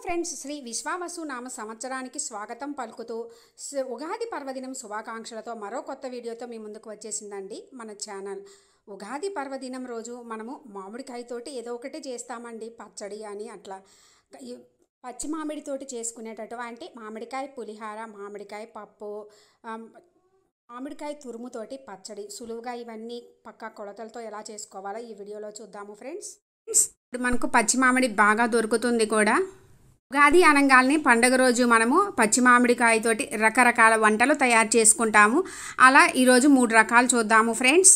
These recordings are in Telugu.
ఫ్రెండ్స్, శ్రీ విశ్వావసు నామ సంవత్సరానికి స్వాగతం పలుకుతూ ఉగాది పర్వదినం శుభాకాంక్షలతో మరో కొత్త వీడియోతో మీ ముందుకు వచ్చేసిందండి మన ఛానల్. ఉగాది పర్వదినం రోజు మనము మామిడికాయతోటి ఏదో ఒకటి చేస్తామండి, పచ్చడి అని అట్లా. పచ్చి మామిడితోటి చేసుకునేటటువంటి మామిడికాయ పులిహార, మామిడికాయ పప్పు, మామిడికాయ తురుముతోటి పచ్చడి సులువుగా ఇవన్నీ పక్కా కొలతలతో ఎలా చేసుకోవాలో ఈ వీడియోలో చూద్దాము ఫ్రెండ్స్. ఇప్పుడు మనకు పచ్చి మామిడి బాగా దొరుకుతుంది కూడా. ఉగాది అనగానే పండుగ రోజు మనము పచ్చి మామిడికాయతోటి రకరకాల వంటలు తయారు చేసుకుంటాము. అలా ఈరోజు 3 రకాలు చూద్దాము ఫ్రెండ్స్.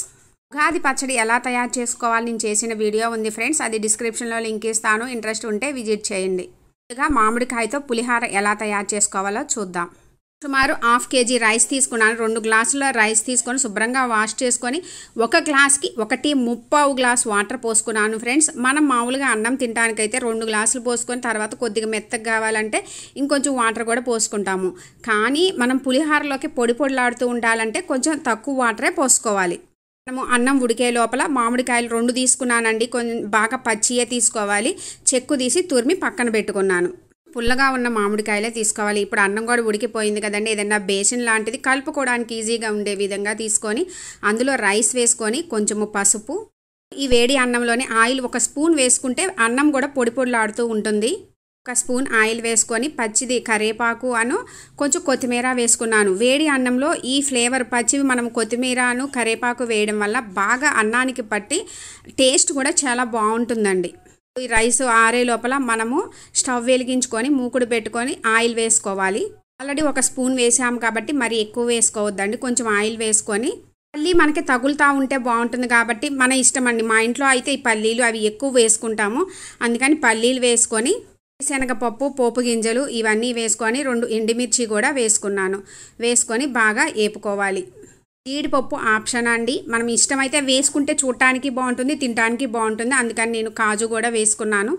ఉగాది పచ్చడి ఎలా తయారు చేసుకోవాలి నేను చేసిన వీడియో ఉంది ఫ్రెండ్స్, అది డిస్క్రిప్షన్లో లింక్ ఇస్తాను, ఇంట్రెస్ట్ ఉంటే విజిట్ చేయండి. ఇక మామిడికాయతో పులిహార ఎలా తయారు చేసుకోవాలో చూద్దాం. సుమారు 1/2 kg రైస్ తీసుకున్నాను. 2 గ్లాసుల రైస్ తీసుకొని శుభ్రంగా వాష్ చేసుకొని 1 గ్లాస్కి 1.25 గ్లాస్ వాటర్ పోసుకున్నాను ఫ్రెండ్స్. మనం మామూలుగా అన్నం తినడానికైతే 2 గ్లాసులు పోసుకొని తర్వాత కొద్దిగా మెత్తగా కావాలంటే ఇంకొంచెం వాటర్ కూడా పోసుకుంటాము. కానీ మనం పులిహారలోకి పొడిలాడుతూ ఉండాలంటే కొంచెం తక్కువ వాటరే పోసుకోవాలి. మనము అన్నం ఉడికే లోపల మామిడికాయలు 2 తీసుకున్నానండి. కొంచెం బాగా పచ్చియే తీసుకోవాలి. చెక్కు తీసి తురిమి పక్కన పెట్టుకున్నాను. పుల్లగా ఉన్న మామిడికాయలే తీసుకోవాలి. ఇప్పుడు అన్నం కూడా ఉడికిపోయింది కదండి, ఏదైనా బేసిన్ లాంటిది కలుపుకోవడానికి ఈజీగా ఉండే విధంగా తీసుకొని అందులో రైస్ వేసుకొని కొంచెము పసుపు, ఈ వేడి అన్నంలోనే ఆయిల్ 1 స్పూన్ వేసుకుంటే అన్నం కూడా పొడిలాడుతూ ఉంటుంది. 1 స్పూన్ ఆయిల్ వేసుకొని పచ్చిది కరివేపాకు కొంచెం కొత్తిమీర వేసుకున్నాను. వేడి అన్నంలో ఈ ఫ్లేవర్ పచ్చివి మనం కొత్తిమీరను కరివేపాకు వేయడం వల్ల బాగా అన్నానికి పట్టి టేస్ట్ కూడా చాలా బాగుంటుందండి. ఈ రైస్ ఆరే లోపల మనము స్టవ్ వెలిగించుకొని మూకుడు పెట్టుకొని ఆయిల్ వేసుకోవాలి. ఆల్రెడీ 1 స్పూన్ వేసాము కాబట్టి మరి ఎక్కువ వేసుకోవద్దండి, కొంచెం ఆయిల్ వేసుకొని పల్లి మనకి తగులుతూ ఉంటే బాగుంటుంది కాబట్టి మన ఇష్టం అండి. మా ఇంట్లో అయితే ఈ పల్లీలు అవి ఎక్కువ వేసుకుంటాము, అందుకని పల్లీలు వేసుకొని శనగపప్పు, పోపు గింజలు ఇవన్నీ వేసుకొని 2 ఎండుమిర్చి కూడా వేసుకున్నాను. వేసుకొని బాగా వేపుకోవాలి. జీడిపప్పు ఆప్షన్ అండి, మనం ఇష్టమైతే వేసుకుంటే చూడటానికి బాగుంటుంది, తినడానికి బాగుంటుంది, అందుకని నేను కాజు కూడా వేసుకున్నాను.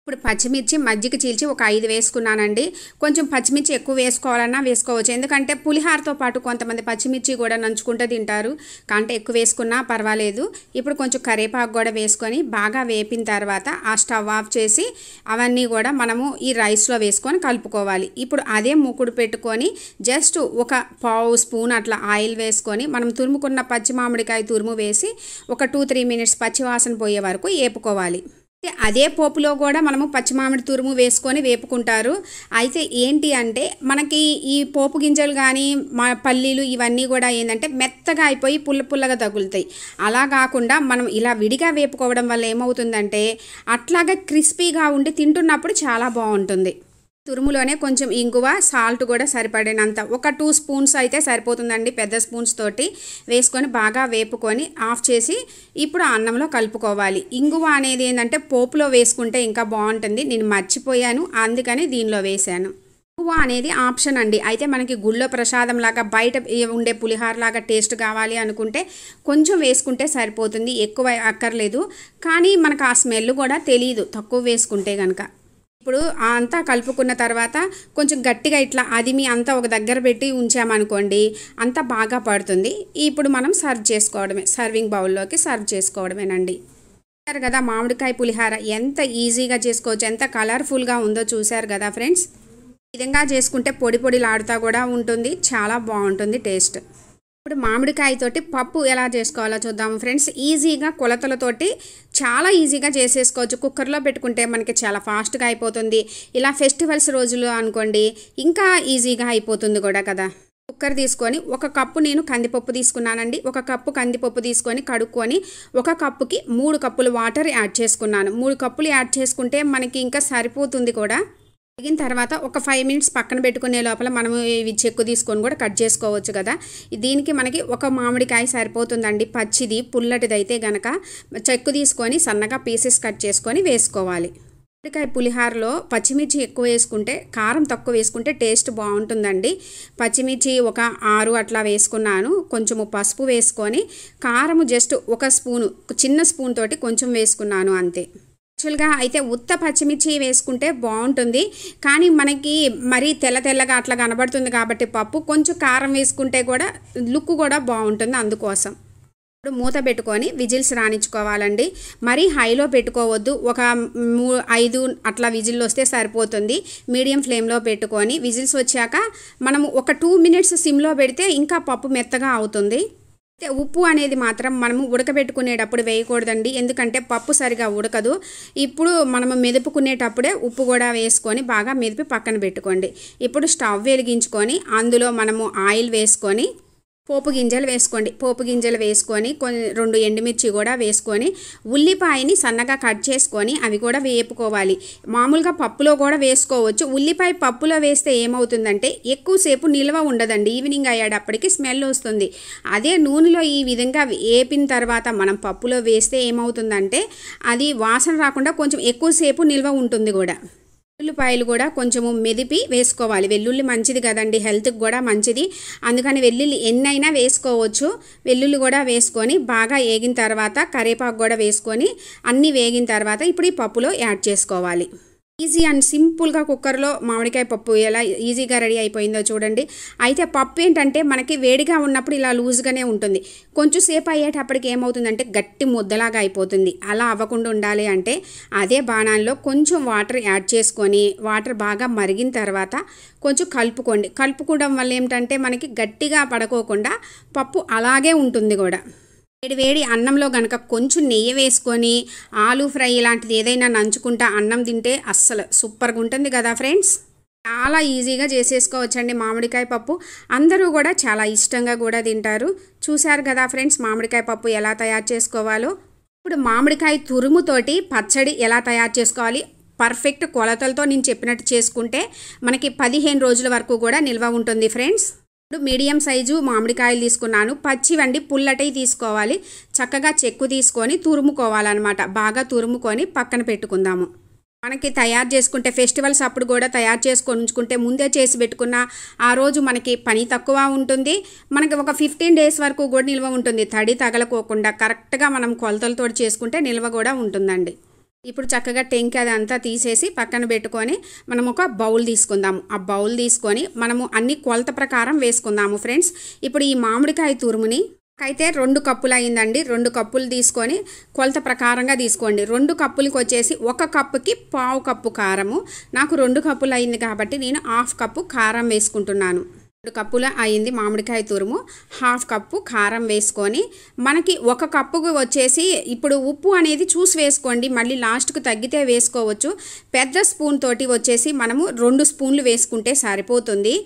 ఇప్పుడు పచ్చిమిర్చి మజ్జిగ చీల్చి 5 వేసుకున్నానండి. కొంచెం పచ్చిమిర్చి ఎక్కువ వేసుకోవాలన్నా వేసుకోవచ్చు, ఎందుకంటే పులిహారతో పాటు కొంతమంది పచ్చిమిర్చి కూడా నంచుకుంటూ తింటారు, కంటే ఎక్కువ వేసుకున్నా పర్వాలేదు. ఇప్పుడు కొంచెం కరివేపాకు కూడా వేసుకొని బాగా వేపిన తర్వాత ఆ స్టవ్ ఆఫ్ చేసి అవన్నీ కూడా మనము ఈ రైస్లో వేసుకొని కలుపుకోవాలి. ఇప్పుడు అదే మూకుడు పెట్టుకొని జస్ట్ 1/4 స్పూన్ అట్లా ఆయిల్ వేసుకొని మనం తురుముకున్న పచ్చి మామిడికాయ తురుము వేసి 2-3 మినిట్స్ పచ్చివాసన పోయే వరకు వేపుకోవాలి. అదే పోపులో కూడా మనము పచ్చి మామిడి తురుము వేసుకొని వేపుకుంటారు. అయితే ఏంటి అంటే మనకి ఈ పోపు గింజలు కానీ పల్లీలు ఇవన్నీ కూడా ఏంటంటే మెత్తగా అయిపోయి పుల్లగా తగులుతాయి. అలా కాకుండా మనం ఇలా విడిగా వేపుకోవడం వల్ల ఏమవుతుందంటే అట్లాగా క్రిస్పీగా ఉండి తింటున్నప్పుడు చాలా బాగుంటుంది. తురుములోనే కొంచెం ఇంగువ, సాల్ట్ కూడా సరిపడినంత 2 స్పూన్స్ అయితే సరిపోతుందండి, పెద్ద స్పూన్స్ తోటి వేసుకొని బాగా వేపుకొని ఆఫ్ చేసి ఇప్పుడు అన్నంలో కలుపుకోవాలి. ఇంగువ అనేది ఏంటంటే పోపులో వేసుకుంటే ఇంకా బాగుంటుంది, నేను మర్చిపోయాను అందుకని దీనిలో వేసాను. ఇంగువ అనేది ఆప్షన్ అండి. అయితే మనకి గుళ్ళో ప్రసాదం లాగా బయట ఉండే పులిహార లాగా టేస్ట్ కావాలి అనుకుంటే కొంచెం వేసుకుంటే సరిపోతుంది, ఎక్కువ అక్కర్లేదు. కానీ మనకు ఆ స్మెల్ కూడా తెలియదు తక్కువ వేసుకుంటే కనుక. ఇప్పుడు అంతా కలుపుకున్న తర్వాత కొంచెం గట్టిగా ఇట్లా అదిమి అంతా ఒక దగ్గర పెట్టి ఉంచామనుకోండి అంతా బాగా పడుతుంది. ఇప్పుడు మనం సర్వ్ చేసుకోవడమే, సర్వింగ్ బౌల్లోకి సర్వ్ చేసుకోవడమేనండి. చూసారు కదా మామిడికాయ పులిహార ఎంత ఈజీగా చేసుకోవచ్చు, ఎంత కలర్ఫుల్గా ఉందో చూసారు కదా ఫ్రెండ్స్. ఈ విధంగా చేసుకుంటే పొడిలాడుతూ కూడా ఉంటుంది, చాలా బాగుంటుంది టేస్ట్. ఇప్పుడు మామిడికాయతోటి పప్పు ఎలా చేసుకోవాలో చూద్దాము ఫ్రెండ్స్. ఈజీగా కొలతలతోటి చాలా ఈజీగా చేసేసుకోవచ్చు. కుక్కర్లో పెట్టుకుంటే మనకి చాలా ఫాస్ట్గా అయిపోతుంది. ఇలా ఫెస్టివల్స్ రోజులు అనుకోండి ఇంకా ఈజీగా అయిపోతుంది కూడా కదా. కుక్కర్ తీసుకొని 1 కప్పు నేను కందిపప్పు తీసుకున్నానండి. 1 కప్పు కందిపప్పు తీసుకొని కడుక్కొని 1 కప్పుకి 3 కప్పులు వాటర్ యాడ్ చేసుకున్నాను. 3 కప్పులు యాడ్ చేసుకుంటే మనకి ఇంకా సరిపోతుంది కూడా. తగిన తర్వాత 5 మినిట్స్ పక్కన పెట్టుకునే లోపల మనము ఇవి చెక్కు తీసుకొని కూడా కట్ చేసుకోవచ్చు కదా. దీనికి మనకి 1 మామిడికాయ సరిపోతుందండి, పచ్చిది పుల్లటిది అయితే గనక చెక్కు తీసుకొని సన్నగా పీసెస్ కట్ చేసుకొని వేసుకోవాలి. మామిడికాయ పులిహారలో పచ్చిమిర్చి ఎక్కువ వేసుకుంటే, కారం తక్కువ వేసుకుంటే టేస్ట్ బాగుంటుందండి. పచ్చిమిర్చి 6 అట్లా వేసుకున్నాను. కొంచెము పసుపు వేసుకొని కారము జస్ట్ 1 స్పూను, చిన్న స్పూన్ తోటి కొంచెం వేసుకున్నాను అంతే. యాక్చువల్గా అయితే ఉత్త పచ్చిమిర్చి వేసుకుంటే బాగుంటుంది, కానీ మనకి మరీ తెల్లగా అట్లా కనబడుతుంది కాబట్టి పప్పు కొంచెం కారం వేసుకుంటే కూడా లుక్ కూడా బాగుంటుంది అందుకోసం. ఇప్పుడు మూత పెట్టుకొని విజిల్స్ రానిచ్చుకోవాలండి. మరీ హైలో పెట్టుకోవద్దు. ఒక 5 అట్లా విజిల్ వస్తే సరిపోతుంది. మీడియం ఫ్లేమ్లో పెట్టుకొని విజిల్స్ వచ్చాక మనము ఒక 2 మినిట్స్ సిమ్లో పెడితే ఇంకా పప్పు మెత్తగా అవుతుంది. అయితే ఉప్పు అనేది మాత్రం మనము ఉడకబెట్టుకునేటప్పుడు వేయకూడదండి, ఎందుకంటే పప్పు సరిగా ఉడకదు. ఇప్పుడు మనము మెదుపుకునేటప్పుడే ఉప్పు కూడా వేసుకొని బాగా మెదిపి పక్కన పెట్టుకోండి. ఇప్పుడు స్టవ్ వెలిగించుకొని అందులో మనము ఆయిల్ వేసుకొని పోపు గింజలు వేసుకోండి. పోపు గింజలు వేసుకొని 2 ఎండుమిర్చి కూడా వేసుకొని ఉల్లిపాయని సన్నగా కట్ చేసుకొని అవి కూడా వేపుకోవాలి. మామూలుగా పప్పులో కూడా వేసుకోవచ్చు. ఉల్లిపాయ పప్పులో వేస్తే ఏమవుతుందంటే ఎక్కువసేపు నిల్వ ఉండదండి, ఈవినింగ్ అయ్యేటప్పటికి స్మెల్ వస్తుంది. అదే నూనెలో ఈ విధంగా వేపిన తర్వాత మనం పప్పులో వేస్తే ఏమవుతుందంటే అది వాసన రాకుండా కొంచెం ఎక్కువసేపు నిల్వ ఉంటుంది కూడా. వెల్లుల్లిపాయలు కూడా కొంచెము మెదిపి వేసుకోవాలి. వెల్లుల్లి మంచిది కదండి, హెల్త్కి కూడా మంచిది. అందుకని వెల్లుల్లి ఎన్నైనా వేసుకోవచ్చు. వెల్లుల్లి కూడా వేసుకొని బాగా వేగిన తర్వాత కరివేపాకు కూడా వేసుకొని అన్నీ వేగిన తర్వాత ఇప్పుడు ఈ పప్పులో యాడ్ చేసుకోవాలి. ఈజీ అండ్ సింపుల్గా కుక్కర్లో మామిడికాయ పప్పు ఎలా ఈజీగా రెడీ అయిపోయిందో చూడండి. అయితే పప్పు ఏంటంటే మనకి వేడిగా ఉన్నప్పుడు ఇలా లూజ్గానే ఉంటుంది. కొంచెం సేపు అయ్యేటప్పటికి ఏమవుతుందంటే గట్టి ముద్దలాగా అయిపోతుంది. అలా అవ్వకుండా ఉండాలి అంటే అదే బాణాల్లో కొంచెం వాటర్ యాడ్ చేసుకొని వాటర్ బాగా మరిగిన తర్వాత కొంచెం కలుపుకోండి. కలుపుకోవడం వల్ల ఏమిటంటే మనకి గట్టిగా పడుకోకుండా పప్పు అలాగే ఉంటుంది కూడా. వేడి అన్నంలో కనుక కొంచెం నెయ్యి వేసుకొని ఆలూ ఫ్రై ఇలాంటిది ఏదైనా నంచుకుంటా అన్నం తింటే అస్సలు సూపర్గా ఉంటుంది కదా ఫ్రెండ్స్. చాలా ఈజీగా చేసేసుకోవచ్చండి మామిడికాయ పప్పు. అందరూ కూడా చాలా ఇష్టంగా కూడా తింటారు. చూశారు కదా ఫ్రెండ్స్ మామిడికాయ పప్పు ఎలా తయారు చేసుకోవాలో. ఇప్పుడు మామిడికాయ తురుముతోటి పచ్చడి ఎలా తయారు చేసుకోవాలి, పర్ఫెక్ట్ కొలతలతో నేను చెప్పినట్టు చేసుకుంటే మనకి 15 రోజుల వరకు కూడా నిల్వ ఉంటుంది ఫ్రెండ్స్. ఇప్పుడు మీడియం సైజు మామిడికాయలు తీసుకున్నాను. పచ్చివండి, పుల్లటవి తీసుకోవాలి. చక్కగా చెక్కు తీసుకొని తురుముకోవాలన్నమాట. బాగా తురుముకొని పక్కన పెట్టుకుందాము. మనకి తయారు చేసుకుంటే ఫెస్టివల్స్ అప్పుడు కూడా తయారు చేసుకొని ఉంచుకుంటే ముందే చేసి పెట్టుకున్న ఆ రోజు మనకి పని తక్కువ ఉంటుంది. మనకి ఒక 15 డేస్ వరకు కూడా నిల్వ ఉంటుంది. తడి తగలకోకుండా కరెక్ట్గా మనం కొలతలతో చేసుకుంటే నిల్వ కూడా ఉంటుందండి. ఇప్పుడు చక్కగా టెంకి అదంతా తీసేసి పక్కన పెట్టుకొని మనం ఒక బౌల్ తీసుకుందాము. ఆ బౌల్ తీసుకొని మనము అన్ని కొలత ప్రకారం వేసుకుందాము ఫ్రెండ్స్. ఇప్పుడు ఈ మామిడికాయ తురుముని అయితే 2 కప్పులు అయిందండి. 2 కప్పులు తీసుకొని కొలత ప్రకారంగా తీసుకోండి. 2 కప్పులకి వచ్చేసి 1 కప్పుకి 1/2 కప్పు కారము. నాకు 2 కప్పులు అయింది కాబట్టి నేను 1/2 కప్పు కారం వేసుకుంటున్నాను. 2 కప్పుల అయింది మామిడికాయ తురుము. 1/2 కప్పు కారం వేసుకొని మనకి 1 కప్పుకు వచ్చేసి ఇప్పుడు ఉప్పు అనేది చూసి వేసుకోండి, మళ్ళీ లాస్ట్కు తగ్గితే వేసుకోవచ్చు. పెద్ద స్పూన్ తోటి వచ్చేసి మనము 2 స్పూన్లు వేసుకుంటే సరిపోతుంది.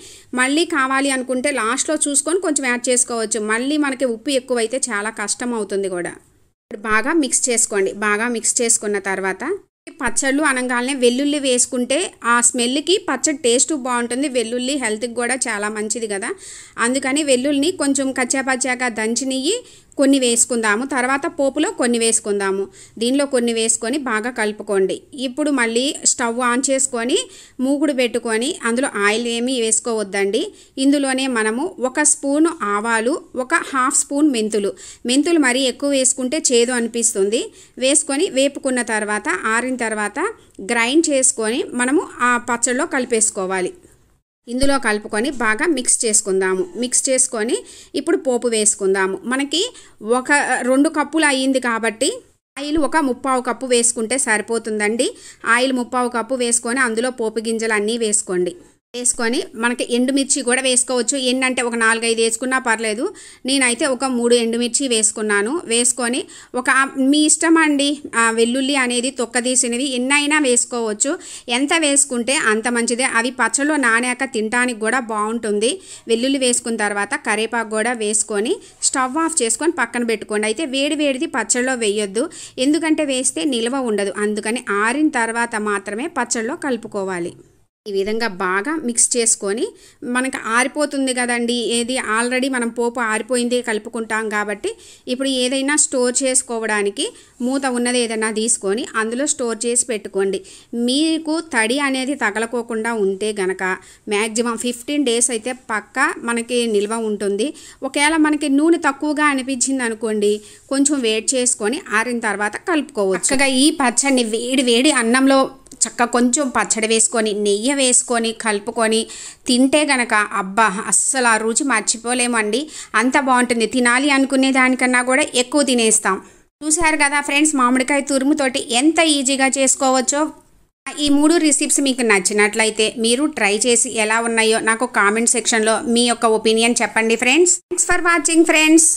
మళ్ళీ కావాలి అనుకుంటే లాస్ట్లో చూసుకొని కొంచెం యాడ్ చేసుకోవచ్చు. మళ్ళీ మనకి ఉప్పు ఎక్కువైతే చాలా కష్టం అవుతుంది కూడా. ఇప్పుడు బాగా మిక్స్ చేసుకోండి. బాగా మిక్స్ చేసుకున్న తర్వాత పచ్చళ్ళు అనగానే వెల్లుల్లి వేసుకుంటే ఆ స్మెల్కి పచ్చడి టేస్ట్ బాగుంటుంది. వెల్లుల్లి హెల్త్కి కూడా చాలా మంచిది కదా. అందుకని వెల్లుల్లిని కొంచెం కచ్చాపచ్చాగా దంచినవి కొన్ని వేసుకుందాము. తర్వాత పోపులో కొన్ని వేసుకుందాము. దీనిలో కొన్ని వేసుకొని బాగా కలుపుకోండి. ఇప్పుడు మళ్ళీ స్టవ్ ఆన్ చేసుకొని మూకుడు పెట్టుకొని అందులో ఆయిల్ ఏమీ వేసుకోవద్దండి. ఇందులోనే మనము 1 స్పూన్ ఆవాలు, 1/2 స్పూన్ మెంతులు మరీ ఎక్కువ వేసుకుంటే చేదు అనిపిస్తుంది. వేసుకొని వేపుకున్న తర్వాత ఆరిన తర్వాత గ్రైండ్ చేసుకొని మనము ఆ పచ్చడిలో కలిపేసుకోవాలి. ఇందులో కలుపుకొని బాగా మిక్స్ చేసుకుందాము. మిక్స్ చేసుకొని ఇప్పుడు పోపు వేసుకుందాము. మనకి 2 కప్పులు అయ్యింది కాబట్టి ఆయిల్ 1/3 కప్పు వేసుకుంటే సరిపోతుందండి. ఆయిల్ 3/4 కప్పు వేసుకొని అందులో పోపు గింజలు అన్నీ వేసుకోండి. వేసుకొని మనకి ఎండుమిర్చి కూడా వేసుకోవచ్చు. ఏంటంటే ఒక 4-5 వేసుకున్నా పర్లేదు. నేనైతే ఒక 3 ఎండుమిర్చి వేసుకున్నాను. వేసుకొని మీ ఇష్టం అండి, వెల్లుల్లి అనేది తొక్క తీసినవి ఎన్నైనా వేసుకోవచ్చు. ఎంత వేసుకుంటే అంత మంచిదే. అవి పచ్చళ్ళలో నానాక తినడానికి కూడా బాగుంటుంది. వెల్లుల్లి వేసుకున్న తర్వాత కరివేపాకు కూడా వేసుకొని స్టవ్ ఆఫ్ చేసుకొని పక్కన పెట్టుకోండి. అయితే వేడిది పచ్చళ్ళలో వేయొద్దు, ఎందుకంటే వేస్తే నిల్వ ఉండదు. అందుకని ఆరిన తర్వాత మాత్రమే పచ్చళ్ళలో కలుపుకోవాలి. ఈ విధంగా బాగా మిక్స్ చేసుకొని మనకి ఆరిపోతుంది కదండి, ఏది ఆల్రెడీ మనం పోపు ఆరిపోయింది కలుపుకుంటాం కాబట్టి ఇప్పుడు ఏదైనా స్టోర్ చేసుకోవడానికి మూత ఉన్నది ఏదైనా తీసుకొని అందులో స్టోర్ చేసి పెట్టుకోండి. మీకు తడి అనేది తగలకోకుండా ఉంటే గనక మ్యాక్సిమం 15 డేస్ అయితే పక్కా మనకి నిల్వ ఉంటుంది. ఒకవేళ మనకి నూనె తక్కువగా అనిపించింది అనుకోండి, కొంచెం వేడి చేసుకొని ఆరిన తర్వాత కలుపుకోవచ్చు. చక్కగా ఈ పచ్చడిని వేడి అన్నంలో చక్కగా కొంచెం పచ్చడి వేసుకొని నెయ్యి వేసుకొని కలుపుకొని తింటే గనక అబ్బా అస్సలు ఆ రుచి మర్చిపోలేమండి. అంత బాగుంటుంది. తినాలి అనుకునే దానికన్నా కూడా ఎక్కువ తినేస్తాం. చూసారు కదా ఫ్రెండ్స్, మామిడికాయ తురుముతోటి ఎంత ఈజీగా చేసుకోవచ్చో. ఈ 3 రెసిపీస్ మీకు నచ్చినట్లయితే మీరు ట్రై చేసి ఎలా ఉన్నాయో నాకు కామెంట్ సెక్షన్లో మీ యొక్క ఒపీనియన్ చెప్పండి friends. Thanks for watching friends.